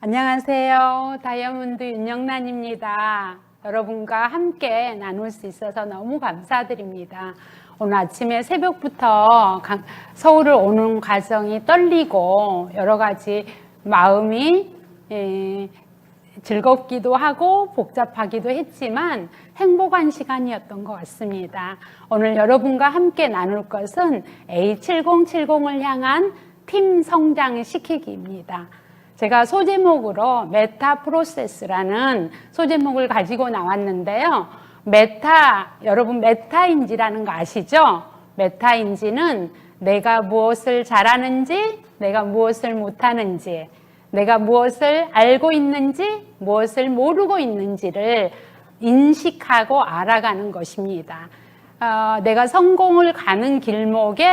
안녕하세요. 다이아몬드 윤영란입니다. 여러분과 함께 나눌 수 있어서 너무 감사드립니다. 오늘 아침에 새벽부터 서울을 오는 과정이 떨리고 여러 가지 마음이 즐겁기도 하고 복잡하기도 했지만 행복한 시간이었던 것 같습니다. 오늘 여러분과 함께 나눌 것은 A7070을 향한 팀 성장시키기입니다. 제가 소제목으로 메타 프로세스라는 소제목을 가지고 나왔는데요. 여러분 메타인지라는 거 아시죠? 메타인지는 내가 무엇을 잘하는지, 내가 무엇을 못하는지, 내가 무엇을 알고 있는지, 무엇을 모르고 있는지를 인식하고 알아가는 것입니다. 내가 성공을 가는 길목에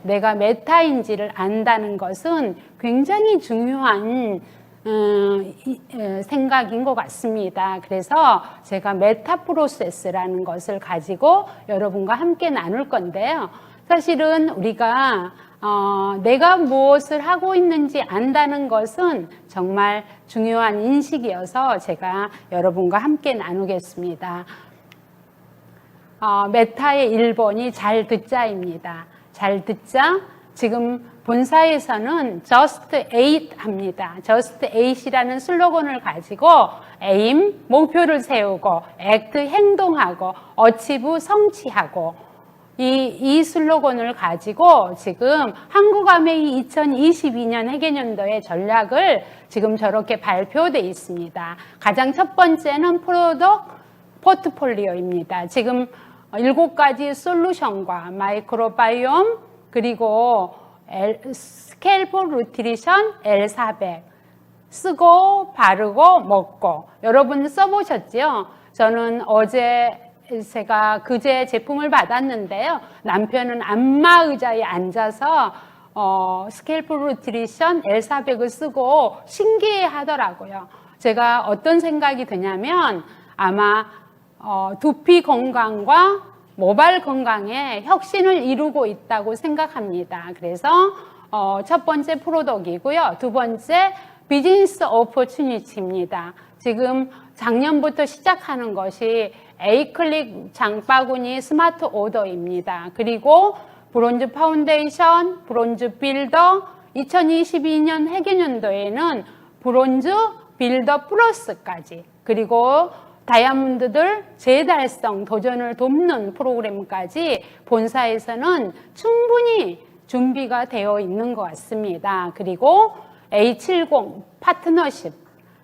내가 메타인지를 안다는 것은 굉장히 중요한 생각인 것 같습니다. 그래서 제가 메타 프로세스라는 것을 가지고 여러분과 함께 나눌 건데요. 사실은 우리가 내가 무엇을 하고 있는지 안다는 것은 정말 중요한 인식이어서 제가 여러분과 함께 나누겠습니다. 메타의 1번이 잘 듣자입니다. 잘 듣자. 지금 본사에서는 Just 8 합니다. Just 8이라는 슬로건을 가지고 aim, 목표를 세우고 act, 행동하고 achieve, 성취하고 이 슬로건을 가지고 지금 한국아메이 2022년 회계연도의 전략을 지금 저렇게 발표되어 있습니다. 가장 첫 번째는 프로덕트 포트폴리오입니다. 지금 7가지 솔루션과 마이크로바이옴 그리고 스케일프 누트리션 L400 쓰고 바르고 먹고 여러분 써보셨죠? 저는 그제 제품을 받았는데요. 남편은 안마의자에 앉아서 스케일프 누트리션 L400을 쓰고 신기해 하더라고요. 제가 어떤 생각이 드냐면 아마 두피 건강과 모발 건강에 혁신을 이루고 있다고 생각합니다. 그래서 첫 번째 프로덕트이고요. 두 번째 비즈니스 오퍼튜니티입니다. 지금 작년부터 시작하는 것이 에이클릭 장바구니 스마트 오더입니다. 그리고 브론즈 파운데이션, 브론즈 빌더, 2022년 회계연도에는 브론즈 빌더 플러스까지 그리고 다이아몬드들 재달성 도전을 돕는 프로그램까지 본사에서는 충분히 준비가 되어 있는 것 같습니다. 그리고 A70 파트너십,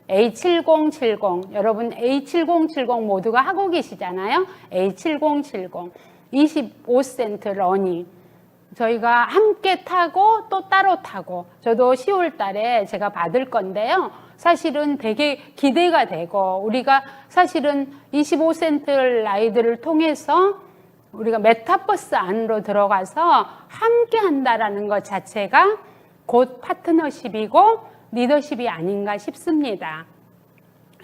A7070 여러분 A7070 모두가 하고 계시잖아요. A7070 25센트 러닝 저희가 함께 타고 또 따로 타고 저도 10월 달에 제가 받을 건데요. 사실은 되게 기대가 되고 우리가 사실은 25센트 라이드를 통해서 우리가 메타버스 안으로 들어가서 함께 한다라는 것 자체가 곧 파트너십이고 리더십이 아닌가 싶습니다.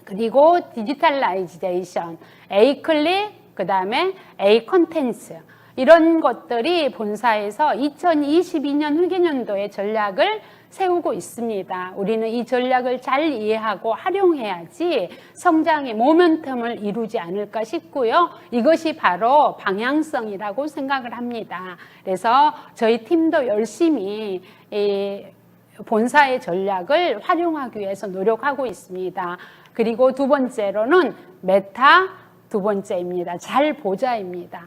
그리고 디지털라이제이션, A 클릭, 그 다음에 A 컨텐츠 이런 것들이 본사에서 2022년 회계연도의 전략을 세우고 있습니다. 우리는 이 전략을 잘 이해하고 활용해야지 성장의 모멘텀을 이루지 않을까 싶고요. 이것이 바로 방향성이라고 생각을 합니다. 그래서 저희 팀도 열심히 본사의 전략을 활용하기 위해서 노력하고 있습니다. 그리고 두 번째로는 메타 두 번째입니다. 잘 보자입니다.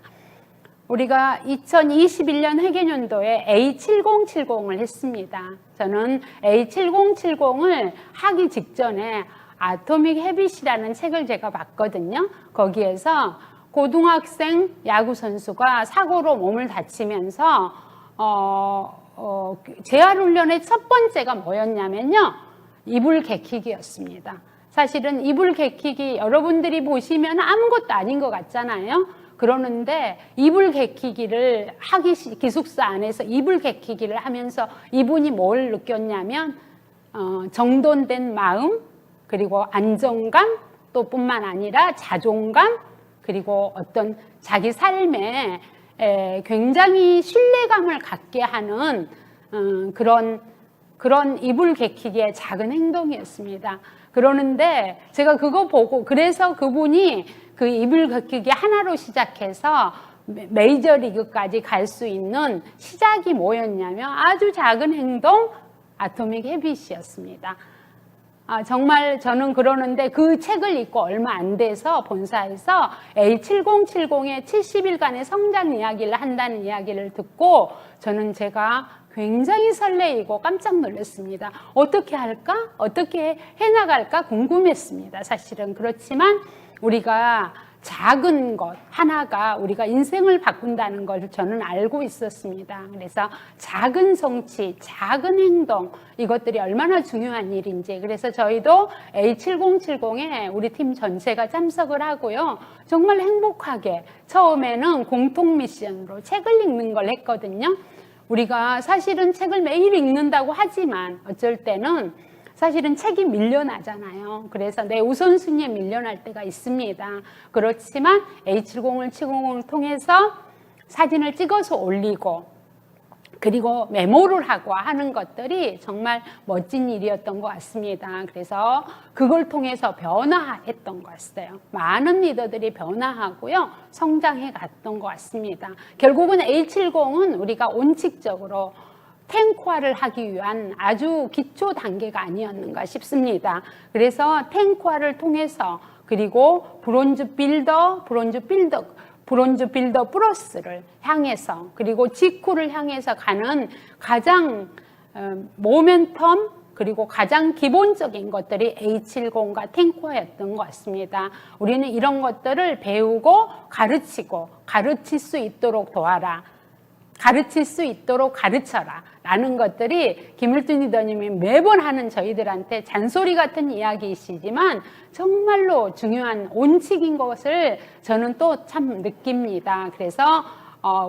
우리가 2021년 회계연도에 A7070을 했습니다. 저는 A7070을 하기 직전에 아토믹 헤빗이라는 책을 제가 봤거든요. 거기에서 고등학생 야구선수가 사고로 몸을 다치면서 재활훈련의 첫 번째가 뭐였냐면요. 이불 개키기였습니다. 사실은 이불 개키기 여러분들이 보시면 아무것도 아닌 것 같잖아요. 그러는데 이불 개키기를 기숙사 안에서 이불 개키기를 하면서 이분이 뭘 느꼈냐면 정돈된 마음 그리고 안정감 또 뿐만 아니라 자존감 그리고 어떤 자기 삶에 굉장히 신뢰감을 갖게 하는 그런 그런 이불 개키기의 작은 행동이었습니다. 그러는데 제가 그거 보고 그래서 그분이 그 이불 개키기 하나로 시작해서 메이저리그까지 갈 수 있는 시작이 뭐였냐면 아주 작은 행동, 아토믹 헤빗이었습니다. 정말 저는 그러는데 그 책을 읽고 얼마 안 돼서 본사에서 A7070의 70일간의 성장 이야기를 한다는 이야기를 듣고 저는 제가 굉장히 설레이고 깜짝 놀랐습니다. 어떻게 할까? 어떻게 해나갈까? 궁금했습니다. 사실은. 그렇지만 우리가 작은 것 하나가 우리가 인생을 바꾼다는 걸 저는 알고 있었습니다. 그래서 작은 성취, 작은 행동 이것들이 얼마나 중요한 일인지 그래서 저희도 A7070에 우리 팀 전체가 참석을 하고요. 정말 행복하게 처음에는 공통 미션으로 책을 읽는 걸 했거든요. 우리가 사실은 책을 매일 읽는다고 하지만 어쩔 때는 사실은 책이 밀려나잖아요. 그래서 내 우선순위에 밀려날 때가 있습니다. 그렇지만 A70을 70을 통해서 사진을 찍어서 올리고 그리고 메모를 하고 하는 것들이 정말 멋진 일이었던 것 같습니다. 그래서 그걸 통해서 변화했던 것 같아요. 많은 리더들이 변화하고요. 성장해 갔던 것 같습니다. 결국은 A70은 우리가 원칙적으로 탱크화를 하기 위한 아주 기초 단계가 아니었는가 싶습니다. 그래서 탱크화를 통해서 그리고 브론즈 빌더 플러스를 향해서 그리고 직후를 향해서 가는 가장 모멘텀 그리고 가장 기본적인 것들이 A70과 탱크화였던 것 같습니다. 우리는 이런 것들을 배우고 가르치고 가르칠 수 있도록 도와라. 가르칠 수 있도록 가르쳐라 라는 것들이 김일준 리더님이 매번 하는 저희들한테 잔소리 같은 이야기이시지만 정말로 중요한 원칙인 것을 저는 또 참 느낍니다. 그래서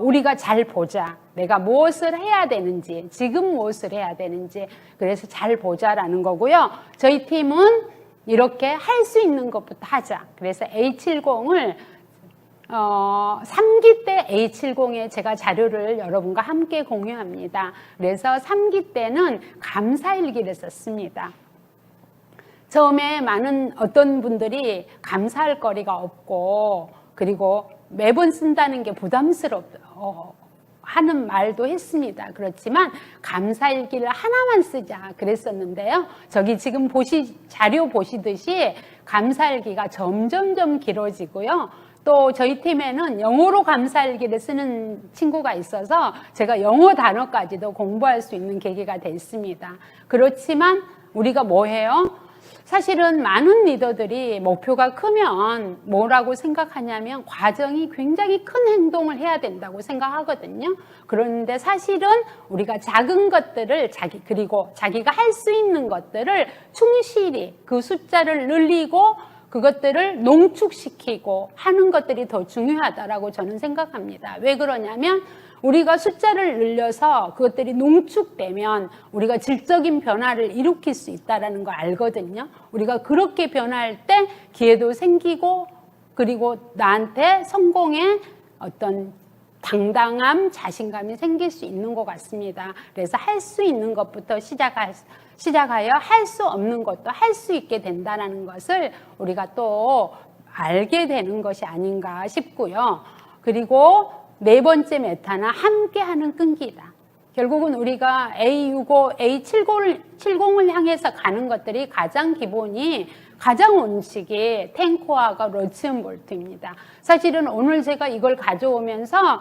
우리가 잘 보자. 내가 무엇을 해야 되는지 지금 무엇을 해야 되는지 그래서 잘 보자라는 거고요. 저희 팀은 이렇게 할 수 있는 것부터 하자. 그래서 A70을 3기 때 A70의 제가 자료를 여러분과 함께 공유합니다. 그래서 3기 때는 감사일기를 썼습니다. 처음에 많은 어떤 분들이 감사할 거리가 없고 그리고 매번 쓴다는 게 하는 말도 했습니다. 그렇지만 감사일기를 하나만 쓰자 그랬었는데요. 저기 지금 자료 보시듯이 감사일기가 점점점 길어지고요. 또 저희 팀에는 영어로 감사일기를 쓰는 친구가 있어서 제가 영어 단어까지도 공부할 수 있는 계기가 됐습니다. 그렇지만 우리가 뭐 해요? 사실은 많은 리더들이 목표가 크면 뭐라고 생각하냐면 과정이 굉장히 큰 행동을 해야 된다고 생각하거든요. 그런데 사실은 우리가 작은 것들을 그리고 자기가 할 수 있는 것들을 충실히 그 숫자를 늘리고 그것들을 농축시키고 하는 것들이 더 중요하다라고 저는 생각합니다. 왜 그러냐면 우리가 숫자를 늘려서 그것들이 농축되면 우리가 질적인 변화를 일으킬 수 있다는 걸 알거든요. 우리가 그렇게 변화할 때 기회도 생기고 그리고 나한테 성공의 어떤 당당함, 자신감이 생길 수 있는 것 같습니다. 그래서 할 수 있는 것부터 시작하여 할 수 없는 것도 할 수 있게 된다는 것을 우리가 또 알게 되는 것이 아닌가 싶고요. 그리고 네 번째 메타는 함께하는 끈기다. 결국은 우리가 A65, A70을 향해서 가는 것들이 가장 기본이 가장 원칙이 탱크화가 러치언 볼트입니다. 사실은 오늘 제가 이걸 가져오면서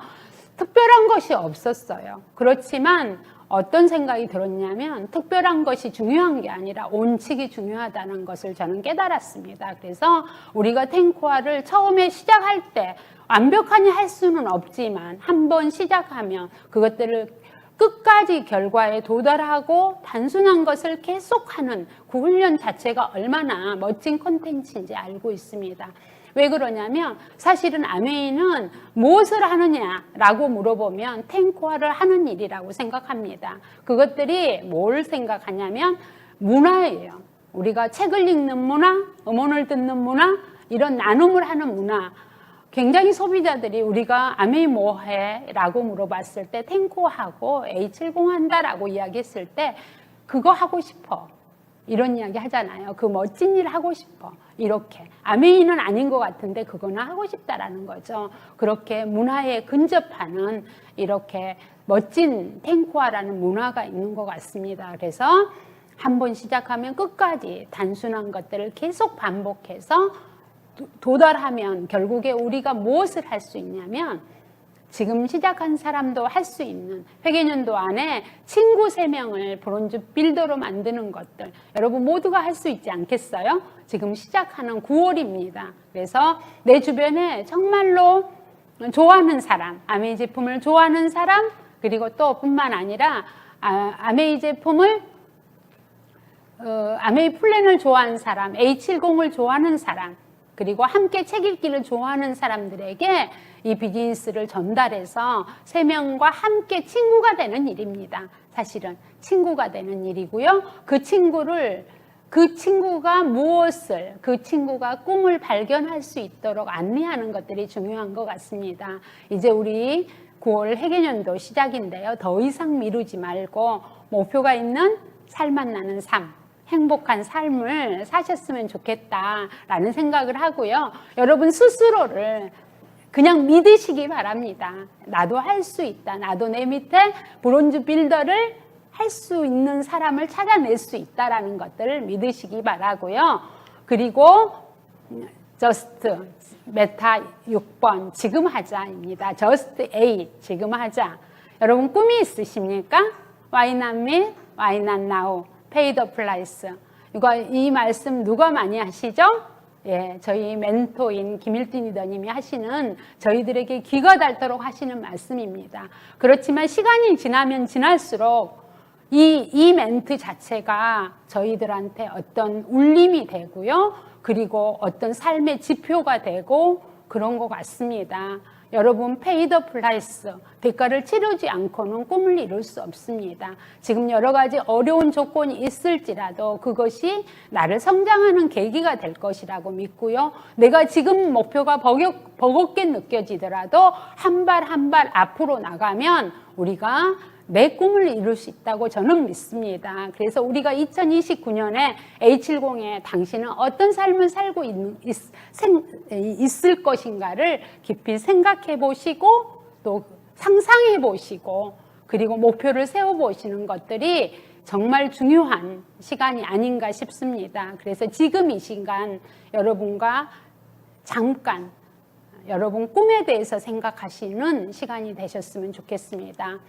특별한 것이 없었어요. 그렇지만 어떤 생각이 들었냐면 특별한 것이 중요한 게 아니라 원칙이 중요하다는 것을 저는 깨달았습니다. 그래서 우리가 탱크화를 처음에 시작할 때 완벽하니 할 수는 없지만 한번 시작하면 그것들을 끝까지 결과에 도달하고 단순한 것을 계속하는 그 훈련 자체가 얼마나 멋진 콘텐츠인지 알고 있습니다. 왜 그러냐면 사실은 아메이는 무엇을 하느냐라고 물어보면 탱크화를 하는 일이라고 생각합니다. 그것들이 뭘 생각하냐면 문화예요. 우리가 책을 읽는 문화, 음원을 듣는 문화, 이런 나눔을 하는 문화. 굉장히 소비자들이 우리가 아메이 뭐해? 라고 물어봤을 때 탱크화하고 A70 한다라고 이야기했을 때 그거 하고 싶어. 이런 이야기 하잖아요. 그 멋진 일 하고 싶어. 이렇게. 아메이는 아닌 것 같은데 그거는 하고 싶다라는 거죠. 그렇게 문화에 근접하는 이렇게 멋진 탱쿠아라는 문화가 있는 것 같습니다. 그래서 한번 시작하면 끝까지 단순한 것들을 계속 반복해서 도달하면 결국에 우리가 무엇을 할 수 있냐면 지금 시작한 사람도 할 수 있는 회계년도 안에 친구 3명을 브론즈 빌더로 만드는 것들 여러분 모두가 할 수 있지 않겠어요? 지금 시작하는 9월입니다. 그래서 내 주변에 정말로 좋아하는 사람, 아메이 제품을 좋아하는 사람 그리고 또 뿐만 아니라 아메이 제품을 아메이 플랜을 좋아하는 사람, A70을 좋아하는 사람 그리고 함께 책 읽기를 좋아하는 사람들에게 이 비즈니스를 전달해서 3명과 함께 친구가 되는 일입니다. 사실은 친구가 되는 일이고요. 그 친구가 무엇을, 그 친구가 꿈을 발견할 수 있도록 안내하는 것들이 중요한 것 같습니다. 이제 우리 9월 회계년도 시작인데요. 더 이상 미루지 말고 목표가 있는 살맛 나는 삶, 행복한 삶을 사셨으면 좋겠다라는 생각을 하고요. 여러분 스스로를 그냥 믿으시기 바랍니다. 나도 할 수 있다. 나도 내 밑에 브론즈 빌더를 할 수 있는 사람을 찾아낼 수 있다라는 것들을 믿으시기 바라고요. 그리고 저스트 메타 6번 지금 하자입니다. 저스트 8 지금 하자. 여러분 꿈이 있으십니까? Why not me? Why not now? Pay the price. 이 말씀 누가 많이 하시죠? 예, 저희 멘토인 김일진 리더님이 하시는 저희들에게 귀가 닳도록 하시는 말씀입니다. 그렇지만 시간이 지나면 지날수록 이 멘트 자체가 저희들한테 어떤 울림이 되고요. 그리고 어떤 삶의 지표가 되고 그런 것 같습니다. 여러분 pay the price, 대가를 치르지 않고는 꿈을 이룰 수 없습니다. 지금 여러 가지 어려운 조건이 있을지라도 그것이 나를 성장하는 계기가 될 것이라고 믿고요. 내가 지금 목표가 버겁게 느껴지더라도 한 발 한 발 앞으로 나가면 우리가 내 꿈을 이룰 수 있다고 저는 믿습니다. 그래서 우리가 2029년에 A70에 당신은 어떤 삶을 살고 있을 것인가를 깊이 생각해 보시고 또 상상해 보시고 그리고 목표를 세워 보시는 것들이 정말 중요한 시간이 아닌가 싶습니다. 그래서 지금 이 시간 여러분과 잠깐 여러분 꿈에 대해서 생각하시는 시간이 되셨으면 좋겠습니다.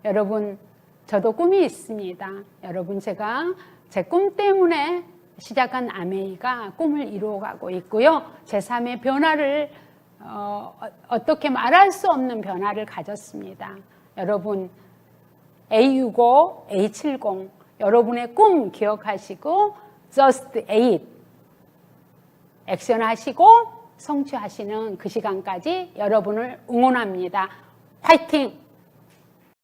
여러분, 저도 꿈이 있습니다. 여러분, 제가 제 꿈 때문에 시작한 아메이가 꿈을 이루어가고 있고요. 제 삶의 변화를 어떻게 말할 수 없는 변화를 가졌습니다. 여러분, A65, A70 여러분의 꿈 기억하시고 Just 8 액션하시고 성취하시는 그 시간까지 여러분을 응원합니다. 화이팅!